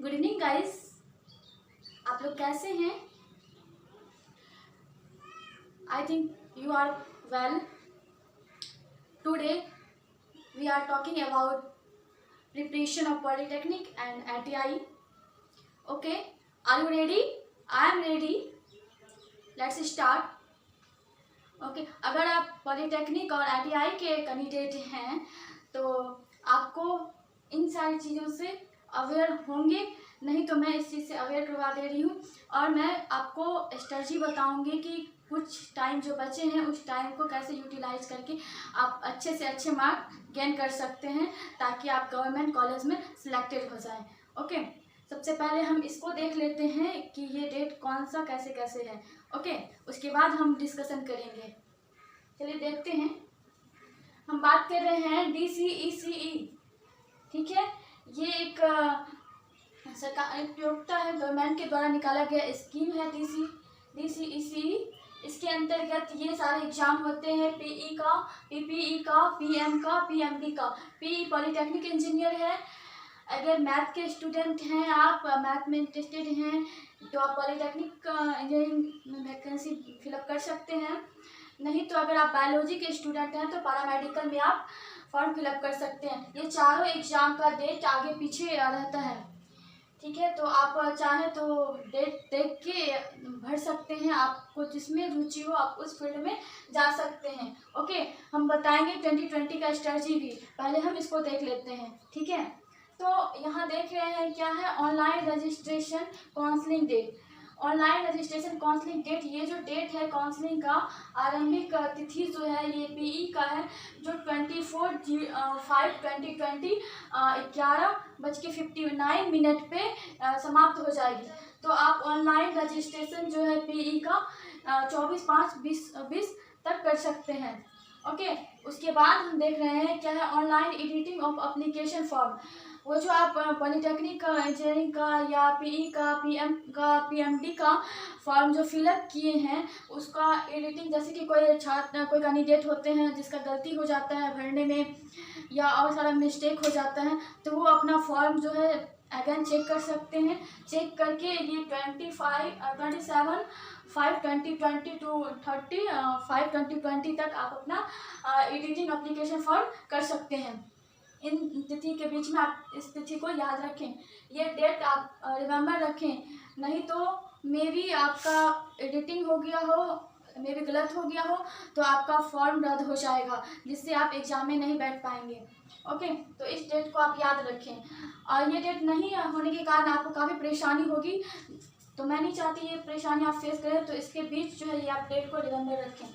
Good evening guys, आप लोग कैसे हैं? I think you are well. Today we are talking about preparation of polytechnic and ITI. Okay, are you ready? I am ready. Let's start. Okay, अगर आप polytechnic और ITI के candidate हैं तो आपको इन सारी चीज़ों से अवेयर होंगे, नहीं तो मैं इस चीज़ से अवेयर करवा दे रही हूँ और मैं आपको स्ट्रेटजी बताऊँगी कि कुछ टाइम जो बचे हैं उस टाइम को कैसे यूटिलाइज करके आप अच्छे से अच्छे मार्क गेन कर सकते हैं ताकि आप गवर्नमेंट कॉलेज में सिलेक्टेड हो जाएं. ओके, सबसे पहले हम इसको देख लेते हैं कि ये डेट कौन सा कैसे कैसे है. ओके, उसके बाद हम डिस्कशन करेंगे. चलिए देखते हैं. हम बात कर रहे हैं DCECE. ठीक है, ये एक सरकार उपयोगिता है, गवर्नमेंट के द्वारा निकाला गया स्कीम है DCECE. इसके अंतर्गत ये सारे एग्जाम होते हैं PE का, PPE का, PM का, PMD का. PE पॉलीटेक्निक इंजीनियर है. अगर मैथ के स्टूडेंट हैं, आप मैथ में इंटरेस्टेड हैं तो आप पॉलीटेक्निक इंजीनियरिंग में वैकेंसी फिलअप कर सकते हैं. नहीं तो अगर आप बायोलॉजी के स्टूडेंट हैं तो पैरामेडिकल में आप फॉर्म फिलअप कर सकते हैं. ये चारों एग्जाम का डेट आगे पीछे रहता है. ठीक है, तो आप चाहें तो डेट देख के भर सकते हैं. आपको जिसमें रुचि हो आप उस फील्ड में जा सकते हैं. ओके, हम बताएंगे 2020 का स्ट्रेटजी भी. पहले हम इसको देख लेते हैं. ठीक है, तो यहाँ देख रहे हैं क्या है, online registration counselling date. Online registration counselling date, ये जो डेट है काउंसलिंग का आरंभिक तिथि जो है ये PE का है जो 24/5/2020 11:59 पे समाप्त हो जाएगी. तो आप ऑनलाइन रजिस्ट्रेशन जो है PE का 24/5/2020 तक कर सकते हैं. ओके, उसके बाद हम देख रहे हैं क्या है, online editing of application form. वो जो आप पॉलीटेक्निक का, इंजीनियरिंग का या PE का, PM का, PMD का फॉर्म जो फिलअप किए हैं उसका एडिटिंग, जैसे कि कोई छात्र कोई कैंडिडेट होते हैं जिसका गलती हो जाता है भरने में या और सारा मिस्टेक हो जाता है तो वो अपना फॉर्म जो है अगेन चेक कर सकते हैं. चेक करके ये 27/5/2020 टू 30/5/2020 तक आप अपना एडिटिंग एप्लीकेशन फॉर्म कर सकते हैं. इन तिथि के बीच में आप इस तिथि को याद रखें, ये डेट आप रिमेम्बर रखें. नहीं तो मे बी आपका एडिटिंग हो गया हो, मे बी गलत हो गया हो तो आपका फॉर्म रद्द हो जाएगा जिससे आप एग्जाम में नहीं बैठ पाएंगे. ओके, तो इस डेट को आप याद रखें. और ये डेट नहीं होने के कारण आपको काफ़ी परेशानी होगी, तो मैं नहीं चाहती ये परेशानी आप फेस करें, तो इसके बीच जो है ये आप डेट को रिमेम्बर रखें.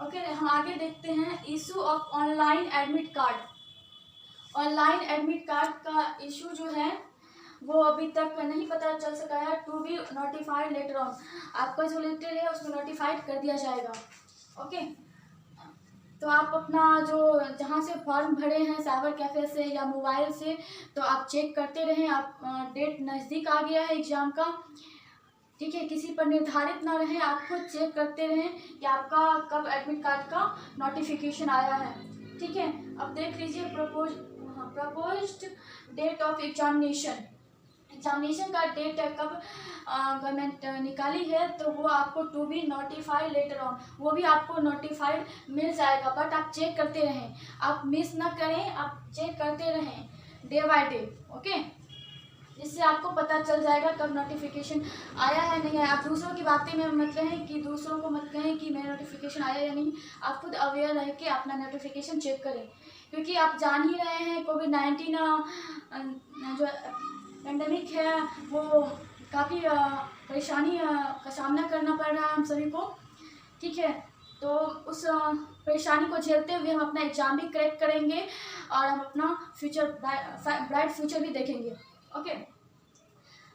ओके, हम आगे देखते हैं issue of online admit card. Online admit card का इशू जो है वो अभी तक नहीं पता चल सका है. To be notified later on. आपका जो लेटर है उसको नोटिफाइड कर दिया जाएगा. ओके, तो आप अपना जो जहाँ से फॉर्म भरे हैं साइबर कैफ़े से या मोबाइल से तो आप चेक करते रहें. आप डेट नज़दीक आ गया है एग्ज़ाम का. ठीक है, किसी पर निर्धारित ना रहें, आप खुद चेक करते रहें कि आपका कब एडमिट कार्ड का नोटिफिकेशन आया है. ठीक है, अब देख लीजिए proposed date of examination. Examination का डेट कब गवर्नमेंट निकाली है तो वो आपको to be notified later on, वो भी आपको नोटिफाइड मिल जाएगा. बट आप चेक करते रहें, आप मिस ना करें, आप चेक करते रहें डे बाय डे. ओके, जिससे आपको पता चल जाएगा कब नोटिफिकेशन आया है नहीं आया. आप दूसरों की बातें में मत रहें कि दूसरों को मत कहें कि मेरा नोटिफिकेशन आया या नहीं. आप खुद अवेयर रह के अपना नोटिफिकेशन चेक करें, क्योंकि आप जान ही रहे हैं कोविड-19 जो पेंडेमिक है वो काफ़ी परेशानी का सामना करना पड़ रहा है हम सभी को. ठीक है, तो उस परेशानी को झेलते हुए हम अपना एग्ज़ाम भी क्रैक करेंगे और हम अपना फ्यूचर ब्राइट फ्यूचर भी देखेंगे. ओके,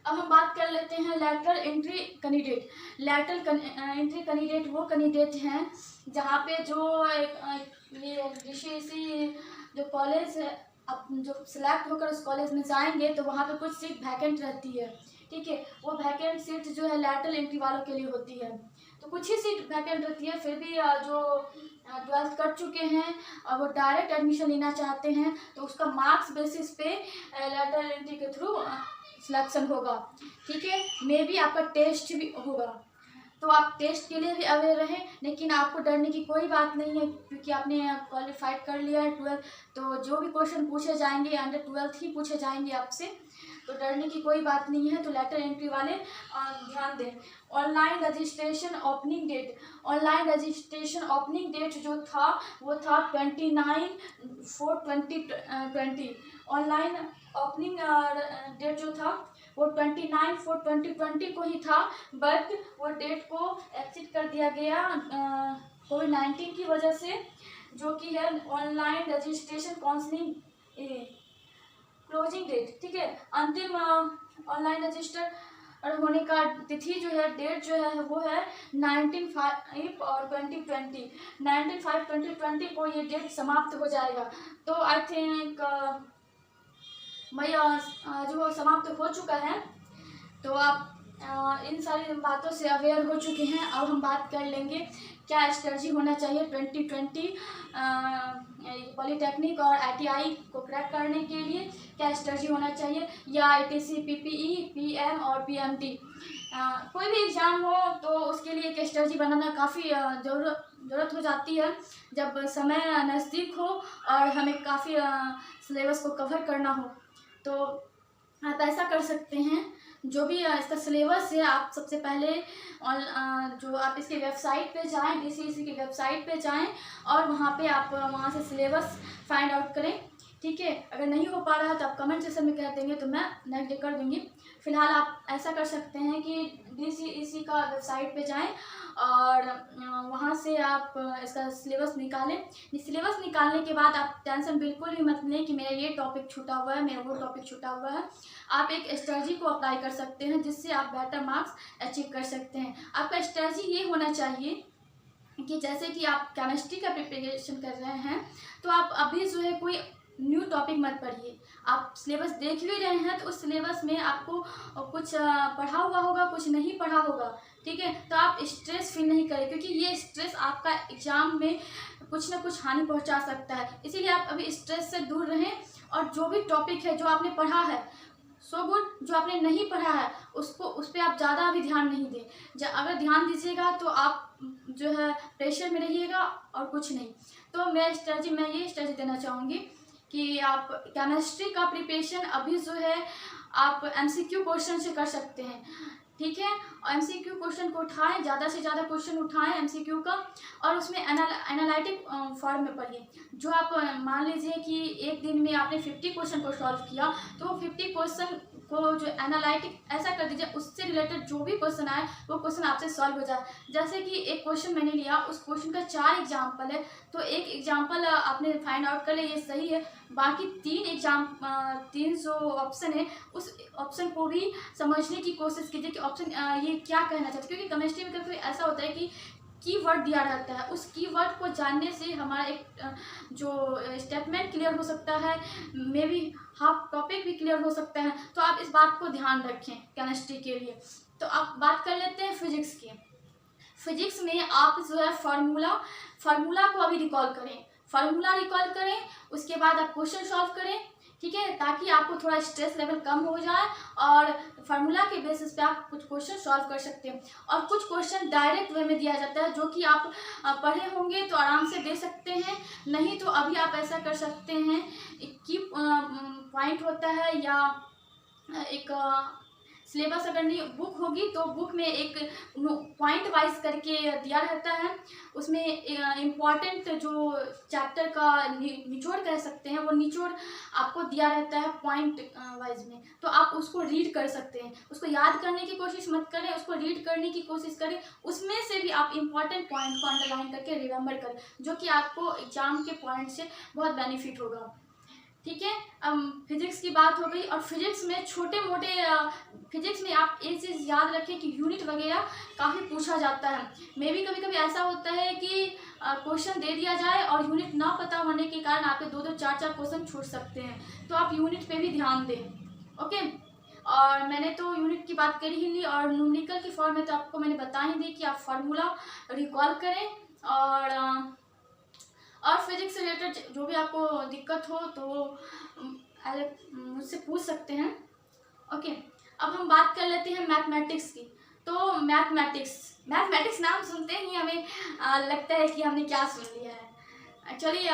अब हम बात कर लेते हैं lateral entry candidate. Lateral entry candidate वो कैंडिडेट हैं जहाँ पे जो ये DCECE जो कॉलेज है, अब जो सिलेक्ट होकर उस कॉलेज में जाएंगे तो वहाँ पे कुछ सीट वैकेंट रहती है. ठीक है, वो वैकेंट सीट जो है लैटरल एंट्री वालों के लिए होती है. तो कुछ ही सीट वैकेंट रहती है. फिर भी जो 12th कर चुके हैं और वो डायरेक्ट एडमिशन लेना चाहते हैं तो उसका मार्क्स बेसिस पे लैटरल एंट्री के थ्रू सिलेक्शन होगा, ठीक है। मे भी आपका टेस्ट भी होगा, तो आप टेस्ट के लिए भी अवेयर रहें, लेकिन आपको डरने की कोई बात नहीं है क्योंकि आपने क्वालिफाइड कर लिया है 12। तो जो भी क्वेश्चन पूछे जाएंगे अंडर 12 ही पूछे जाएंगे आपसे, तो डरने की कोई बात नहीं है। तो लेटर एंट्री वाले ध्यान दें। Online registration opening date, online registration opening date जो था वो था 29/4/2020। ऑनलाइन ओपनिंग डेट जो था वो 29/4/2020 को ही था, बट वो डेट को एक्सिट कर दिया गया कोविड-19 की वजह से, जो कि है online registration counselling closing date, ठीक है। अंतिम ऑनलाइन रजिस्टर होने का तिथि जो है, डेट जो है वो है 19/5 और 2020। 19/5/2020 को ये डेट समाप्त हो जाएगा। तो आई थिंक मई जो समाप्त हो चुका है। तो आप इन सारी बातों से अवेयर हो चुके हैं। अब हम बात कर लेंगे क्या स्ट्रेटजी होना चाहिए 2020 पॉलीटेक्निक और ITI को क्रैक करने के लिए, क्या स्ट्रेटजी होना चाहिए, या ITC PPE PM और PMT कोई भी एग्ज़ाम हो तो उसके लिए एक स्ट्रेटजी बनाना काफ़ी ज़रूरत हो जाती है जब समय नज़दीक हो और हमें काफ़ी सिलेबस को कवर करना हो। तो आप ऐसा कर सकते हैं, जो भी इसका सिलेबस है आप सबसे पहले जो आप इसकी वेबसाइट पे जाएं, DCEC की वेबसाइट पे जाएं और वहाँ पे आप वहाँ से सिलेबस फाइंड आउट करें, ठीक है। अगर नहीं हो पा रहा है तो आप कमेंट सेक्शन में कह देंगे तो मैं नेक्स्ट डे कर दूँगी। फ़िलहाल आप ऐसा कर सकते हैं कि DCEC का वेबसाइट पे जाएं और वहाँ से आप इसका सिलेबस निकालें। सिलेबस निकालने के बाद आप टेंशन बिल्कुल भी मत लें कि मेरा ये टॉपिक छूटा हुआ है, मेरा वो टॉपिक छूटा हुआ है। आप एक स्ट्रेटजी को अप्लाई कर सकते हैं जिससे आप बेटर मार्क्स अचीव कर सकते हैं। आपका स्ट्रेटजी ये होना चाहिए कि जैसे कि आप केमिस्ट्री का प्रिपरेशन कर रहे हैं तो आप अभी जो है कोई न्यू टॉपिक मत पढ़िए। आप सिलेबस देख भी रहे हैं तो उस सिलेबस में आपको कुछ पढ़ा हुआ होगा, कुछ नहीं पढ़ा होगा, ठीक है। तो आप स्ट्रेस फील नहीं करें क्योंकि ये स्ट्रेस आपका एग्ज़ाम में कुछ ना कुछ हानि पहुंचा सकता है। इसीलिए आप अभी स्ट्रेस से दूर रहें और जो भी टॉपिक है जो आपने पढ़ा है सो गुड, जो आपने नहीं पढ़ा है उस पर आप ज़्यादा अभी ध्यान नहीं दें। अगर ध्यान दीजिएगा तो आप जो है प्रेशर में रहिएगा और कुछ नहीं। तो मैं ये स्ट्रेटजी देना चाहूँगी कि आप केमिस्ट्री का प्रिपरेशन अभी जो है आप MCQ क्वेश्चन से कर सकते हैं, ठीक है। MCQ क्वेश्चन को उठाएं, ज़्यादा से ज़्यादा क्वेश्चन उठाएं MCQ का और उसमें एनालिटिक फॉर्म में पढ़िए। जो आप मान लीजिए कि एक दिन में आपने 50 क्वेश्चन को सॉल्व किया तो 50 क्वेश्चन को जो एनालिटिक ऐसा कर दीजिए उससे रिलेटेड जो भी क्वेश्चन आए वो क्वेश्चन आपसे सॉल्व हो जाए। जैसे कि एक क्वेश्चन मैंने लिया, उस क्वेश्चन का 4 एग्जाम्पल है तो एक एग्जाम्पल आपने फाइंड आउट कर लिया ये सही है, बाकी 3 जो ऑप्शन है उस ऑप्शन को भी समझने की कोशिश कीजिए कि ऑप्शन ये क्या कहना चाहते हैं। क्योंकि केमिस्ट्री में कभी ऐसा होता है कि कीवर्ड दिया रहता है, उस कीवर्ड को जानने से हमारा एक जो स्टेटमेंट क्लियर हो सकता है, मे बी हाफ टॉपिक भी क्लियर हो सकता है। तो आप इस बात को ध्यान रखें केमिस्ट्री के लिए। तो आप बात कर लेते हैं फिजिक्स की। फिजिक्स में आप जो है फार्मूला को अभी रिकॉल करें, उसके बाद आप क्वेश्चन सॉल्व करें, ठीक है, ताकि आपको थोड़ा स्ट्रेस लेवल कम हो जाए और फार्मूला के बेसिस पे आप कुछ क्वेश्चन सॉल्व कर सकते हैं। और कुछ क्वेश्चन डायरेक्ट वे में दिया जाता है जो कि आप पढ़े होंगे तो आराम से दे सकते हैं, नहीं तो अभी आप ऐसा कर सकते हैं कि पॉइंट होता है या एक सिलेबस अगर नहीं बुक होगी तो बुक में एक पॉइंट वाइज करके दिया रहता है, उसमें इम्पॉर्टेंट जो चैप्टर का निचोड़ कह सकते हैं वो निचोड़ आपको दिया रहता है पॉइंट वाइज में। तो आप उसको रीड कर सकते हैं, उसको याद करने की कोशिश मत करें, उसको रीड करने की कोशिश करें, उसमें से भी आप इम्पॉर्टेंट पॉइंट को अंडरलाइन करके रिमेंबर करें, जो कि आपको एग्जाम के पॉइंट से बहुत बेनिफिट होगा, ठीक है। अब फिजिक्स की बात हो गई। और फिजिक्स में छोटे मोटे फिजिक्स में आप एक चीज़ याद रखें कि यूनिट वगैरह काफ़ी पूछा जाता है। मे भी कभी कभी ऐसा होता है कि क्वेश्चन दे दिया जाए और यूनिट ना पता होने के कारण आपके 2-2 4-4 क्वेश्चन छूट सकते हैं, तो आप यूनिट पे भी ध्यान दें, ओके। और मैंने तो यूनिट की बात कर ही ली और न्यूमेरिकल की फॉर्म में तो आपको मैंने बता ही दी कि आप फार्मूला रिकॉल करें और फिजिक्स से रिलेटेड जो भी आपको दिक्कत हो तो मुझसे पूछ सकते हैं, ओके। अब हम बात कर लेते हैं मैथमेटिक्स की। तो मैथमेटिक्स नाम सुनते ही हमें लगता है कि हमने क्या सुन लिया है। एक्चुअली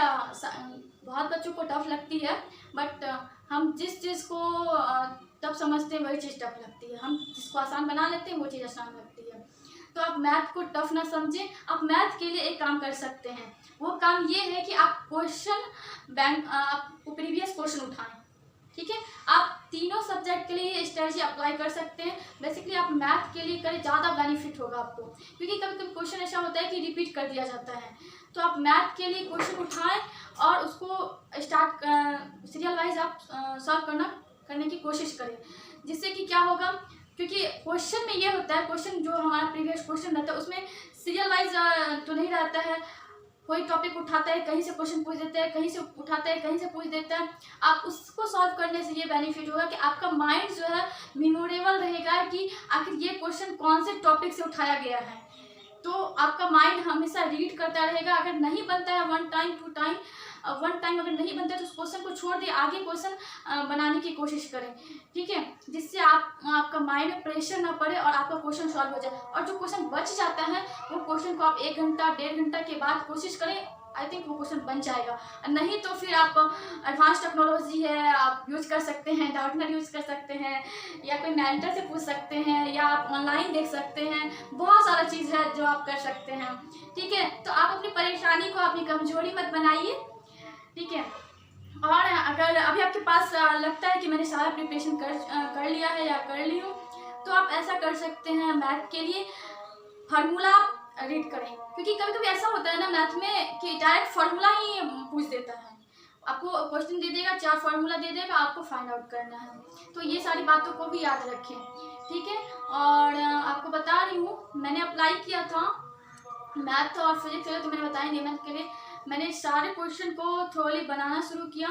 बहुत बच्चों को टफ लगती है, बट हम जिस चीज़ को टफ समझते हैं वही चीज़ टफ लगती है, हम जिसको आसान बना लेते हैं वो चीज़ आसान लगती है। तो आप मैथ को टफ ना समझें, आप मैथ के लिए एक काम कर सकते हैं। वो काम ये है कि आप आपको प्रीवियस क्वेश्चन उठाएं, ठीक है। आप तीनों सब्जेक्ट के लिए ये स्ट्रेटजी अप्लाई कर सकते हैं। बेसिकली आप मैथ के लिए करें, ज़्यादा बेनिफिट होगा आपको, क्योंकि कभी कभी क्वेश्चन ऐसा होता है कि रिपीट कर दिया जाता है। तो आप मैथ के लिए क्वेश्चन उठाएं और उसको स्टार्ट सीरियल वाइज आप सॉल्व करने की कोशिश करें, जिससे कि क्या होगा, क्योंकि क्वेश्चन में ये होता है, क्वेश्चन जो हमारा प्रीवियस क्वेश्चन रहता है उसमें सीरियल वाइज तो नहीं रहता है। कोई टॉपिक उठाता है, कहीं से क्वेश्चन पूछ देता है, कहीं से उठाता है, कहीं से पूछ देता है। आप उसको सॉल्व करने से ये बेनिफिट होगा कि आपका माइंड जो है मेमोरेबल रहेगा कि आखिर ये क्वेश्चन कौन से टॉपिक से उठाया गया है। तो आपका माइंड हमेशा रीड करता रहेगा। अगर नहीं बनता है वन टाइम अगर नहीं बनता है तो उस क्वेश्चन को छोड़ दे, आगे क्वेश्चन बनाने की कोशिश करें, ठीक है, जिससे आपका माइंड में प्रेशर ना पड़े और आपका क्वेश्चन सॉल्व हो जाए। और जो क्वेश्चन बच जाता है वो क्वेश्चन को आप 1 घंटा 1.5 घंटा के बाद कोशिश करें, आई थिंक वो क्वेश्चन बन जाएगा। नहीं तो फिर आप एडवांस टेक्नोलॉजी है, आप यूज कर सकते हैं, डाउटनर यूज कर सकते हैं, या कोई मेंटर से पूछ सकते हैं, या आप ऑनलाइन देख सकते हैं। बहुत सारा चीज़ है जो आप कर सकते हैं, ठीक है। तो आप अपनी परेशानी को अपनी कमजोरी मत बनाइए, ठीक है। और अगर अभी आपके पास लगता है कि मैंने सारा प्रिपरेशन कर लिया है या कर ली हूँ, तो आप ऐसा कर सकते हैं, मैथ के लिए फार्मूला रीड करें, क्योंकि कभी कभी ऐसा होता है ना मैथ में कि डायरेक्ट फार्मूला ही पूछ देता है। आपको क्वेश्चन दे देगा, 4 फार्मूला दे देगा, आपको फाइंड आउट करना है। तो ये सारी बातों को भी याद रखें, ठीक है। और आपको बता रही हूँ, मैंने अप्लाई किया था मैथ और फिजिक्स, तो मैंने बताया नहीं, मैथ के लिए मैंने सारे क्वेश्चन को थोड़ी बनाना शुरू किया,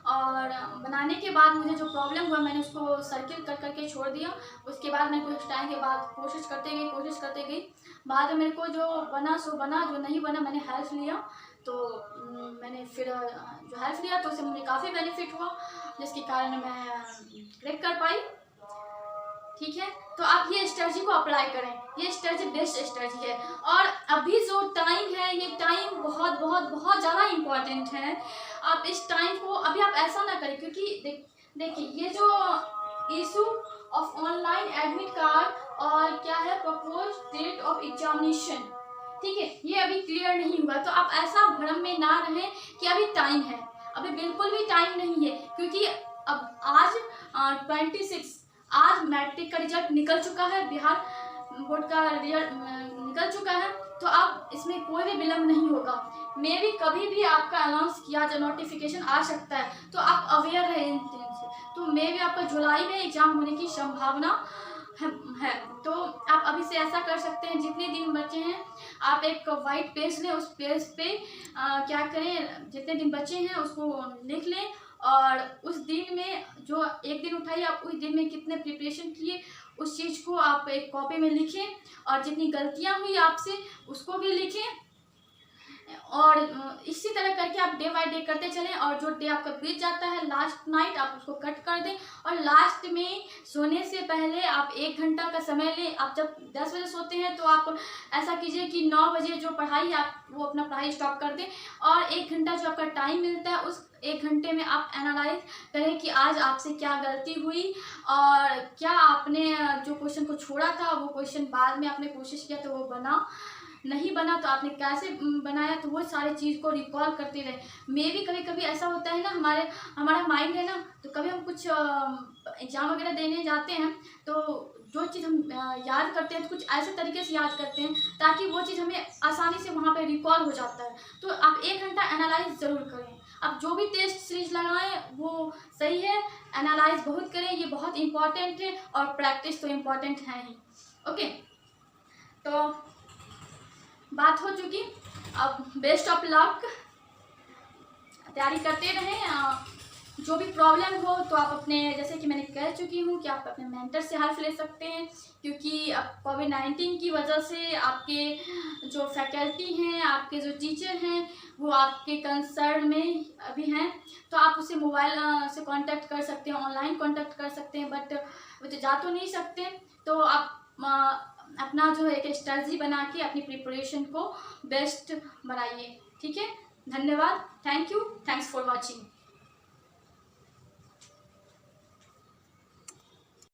और बनाने के बाद मुझे जो प्रॉब्लम हुआ मैंने उसको सर्किल कर करके छोड़ दिया। उसके बाद मैं कुछ टाइम के बाद कोशिश करते गई। बाद में मेरे को जो बना सो बना, जो नहीं बना मैंने हेल्प लिया। तो मैंने फिर जो हेल्प लिया तो उससे मुझे काफ़ी बेनिफिट हुआ, जिसके कारण मैं क्रैक कर पाई, ठीक है। तो आप ये स्ट्रेटजी को अप्लाई करें, ये स्ट्रेटजी बेस्ट स्ट्रेटजी है। और अभी जो टाइम है, ये टाइम बहुत बहुत बहुत ज़्यादा इम्पॉर्टेंट है। आप इस टाइम को अभी आप ऐसा ना करें, क्योंकि देखिए ये जो issue of online admit card और क्या है प्रपोज डेट ऑफ एग्जामिनेशन, ठीक है, ये अभी क्लियर नहीं हुआ। तो आप ऐसा भ्रम में ना रहें कि अभी टाइम है, अभी बिल्कुल भी टाइम नहीं है, क्योंकि अब आज 26 आज मैट्रिक का रिजल्ट निकल चुका है, बिहार बोर्ड का रिजल्ट निकल चुका है। तो अब इसमें कोई भी विलम्ब नहीं होगा। मे भी कभी भी आपका अनाउंस किया जाए, नोटिफिकेशन आ सकता है, तो आप अवेयर रहें इन चीज़ से। तो मे भी आपका जुलाई में एग्जाम होने की संभावना है। तो आप अभी से ऐसा कर सकते हैं, जितने दिन बचे हैं आप एक वाइट पेज लें, उस पेज पे क्या करें, जितने दिन बचे हैं उसको लिख लें, और उस दिन में जो एक दिन उठाइए, आप उस दिन में कितने प्रिपरेशन किए उस चीज़ को आप एक कॉपी में लिखें, और जितनी गलतियां हुई आपसे उसको भी लिखें। और इसी तरह करके आप डे बाय डे करते चलें, और जो डे आपका बीत जाता है लास्ट नाइट आप उसको कट कर दें, और लास्ट में सोने से पहले आप 1 घंटा का समय लें। आप जब 10 बजे सोते हैं तो आप ऐसा कीजिए कि 9 बजे जो पढ़ाई है आप वो अपना पढ़ाई स्टॉप कर दें, और 1 घंटा जो आपका टाइम मिलता है उस 1 घंटे में आप एनालाइज करें कि आज आपसे क्या गलती हुई, और क्या आपने जो क्वेश्चन को छोड़ा था वो क्वेश्चन बाद में आपने कोशिश किया तो वो बना नहीं बना, तो आपने कैसे बनाया, तो वो सारी चीज़ को रिकॉल करते रहे। मे भी कभी कभी ऐसा होता है ना, हमारा माइंड है ना, तो कभी हम कुछ एग्ज़ाम वगैरह देने जाते हैं तो जो चीज़ हम याद करते हैं तो कुछ ऐसे तरीके से याद करते हैं ताकि वो चीज़ हमें आसानी से वहाँ पे रिकॉल हो जाता है। तो आप 1 घंटा एनालाइज ज़रूर करें। आप जो भी टेस्ट सीरीज लगाएं वो सही है, एनालाइज बहुत करें, ये बहुत इम्पॉर्टेंट है, और प्रैक्टिस तो इम्पॉर्टेंट है ही। ओके, तो बात हो चुकी, अब बेस्ट ऑफ लक, तैयारी करते रहें, जो भी प्रॉब्लम हो तो आप अपने, जैसे कि मैंने कह चुकी हूँ कि आप अपने मेंटर से हेल्प ले सकते हैं, क्योंकि अब कोविड-19 की वजह से आपके जो फैकल्टी हैं, आपके जो टीचर हैं, वो आपके कंसर्न में अभी हैं। तो आप उससे मोबाइल से कांटेक्ट कर सकते हैं, ऑनलाइन कांटेक्ट कर सकते हैं, बट वो तो जा तो नहीं सकते। तो आप अपना जो है एक स्ट्रेटजी बना के अपनी प्रिपरेशन को बेस्ट बनाइए। ठीक है, धन्यवाद, thank you, thanks for watching.